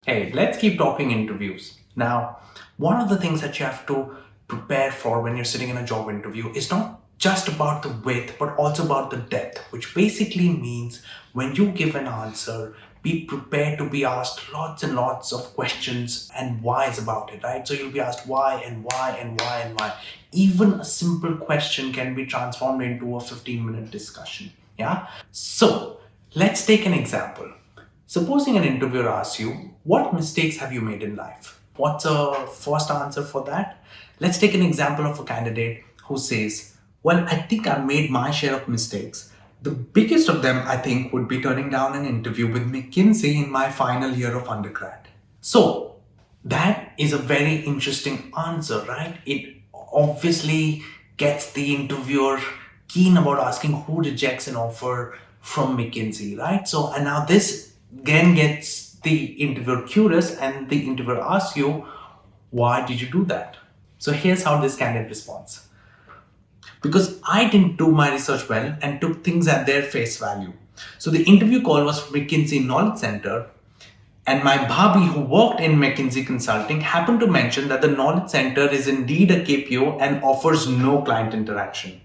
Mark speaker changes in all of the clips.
Speaker 1: Hey, let's keep talking interviews. Now, one of the things that you have to prepare for when you're sitting in a job interview is not just about the width, but also about the depth, which basically means when you give an answer, be prepared to be asked lots and lots of questions and whys about it, right? So you'll be asked why and why and why and why. Even a simple question can be transformed into a 15-minute discussion. Yeah. So let's take an example. Supposing an interviewer asks you, what mistakes have you made in life? What's a first answer for that? Let's take an example of a candidate who says, well, I think I made my share of mistakes. The biggest of them, I think, would be turning down an interview with McKinsey in my final year of undergrad. So that is a very interesting answer, right? It obviously gets the interviewer keen about asking who rejects an offer from McKinsey, right? So, and now this again gets the interviewer curious, and the interviewer asks you, why did you do that? So here's how this candidate responds. Because I didn't do my research well and took things at their face value. So the interview call was from McKinsey Knowledge Center, and my bhabhi, who worked in McKinsey Consulting, happened to mention that the Knowledge Center is indeed a KPO and offers no client interaction.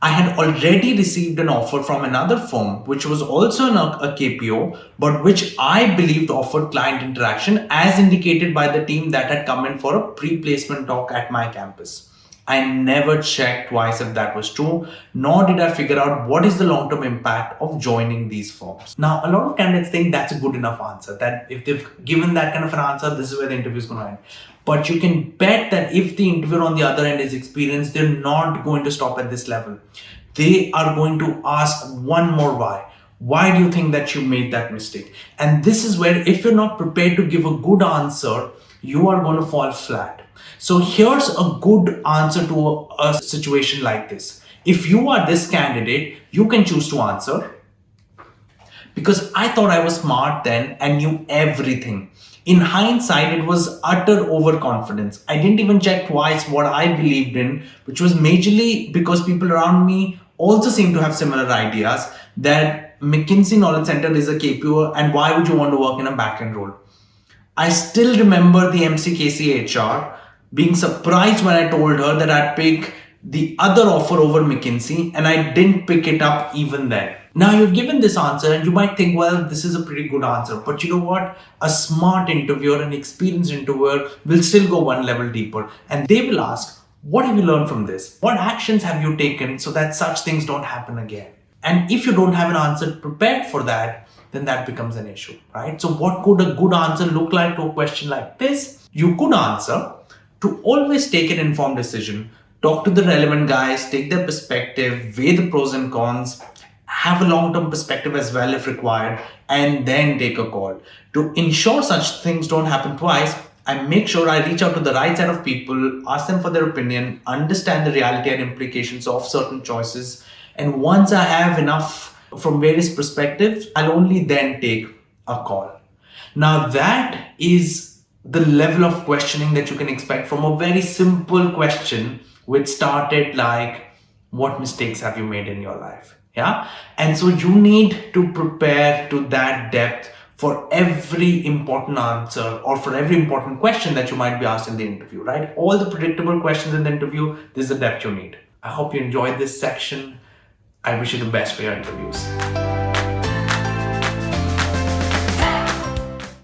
Speaker 1: I had already received an offer from another firm, which was also a KPO, but which I believed offered client interaction as indicated by the team that had come in for a pre-placement talk at my campus. I never checked twice if that was true, nor did I figure out what is the long-term impact of joining these firms. Now, a lot of candidates think that's a good enough answer, that if they've given that kind of an answer, this is where the interview is going to end. But you can bet that if the interviewer on the other end is experienced, they're not going to stop at this level. They are going to ask one more why. Why do you think that you made that mistake? And this is where, if you're not prepared to give a good answer, you are going to fall flat. So here's a good answer to a situation like this. If you are this candidate, you can choose to answer, because I thought I was smart then and knew everything. In hindsight, it was utter overconfidence. I didn't even check twice what I believed in, which was majorly because people around me also seem to have similar ideas that McKinsey Knowledge Center is a KPO and why would you want to work in a backend role? I still remember the MCKC HR being surprised when I told her that I'd pick the other offer over McKinsey, and I didn't pick it up even then. Now you've given this answer and you might think, well, this is a pretty good answer. But you know what? A smart interviewer, an experienced interviewer will still go one level deeper, and they will ask, what have you learned from this? What actions have you taken so that such things don't happen again? And if you don't have an answer prepared for that, then that becomes an issue, right? So what could a good answer look like to a question like this? You could answer to always take an informed decision, talk to the relevant guys, take their perspective, weigh the pros and cons, have a long-term perspective as well if required, and then take a call. To ensure such things don't happen twice, I make sure I reach out to the right set of people, ask them for their opinion, understand the reality and implications of certain choices. And once I have enough from various perspectives, I'll only then take a call. Now that is the level of questioning that you can expect from a very simple question which started like, what mistakes have you made in your life? Yeah. And so you need to prepare to that depth for every important answer or for every important question that you might be asked in the interview, right? All the predictable questions in the interview, this is the depth you need. I hope you enjoyed this section. I wish you the best for your interviews.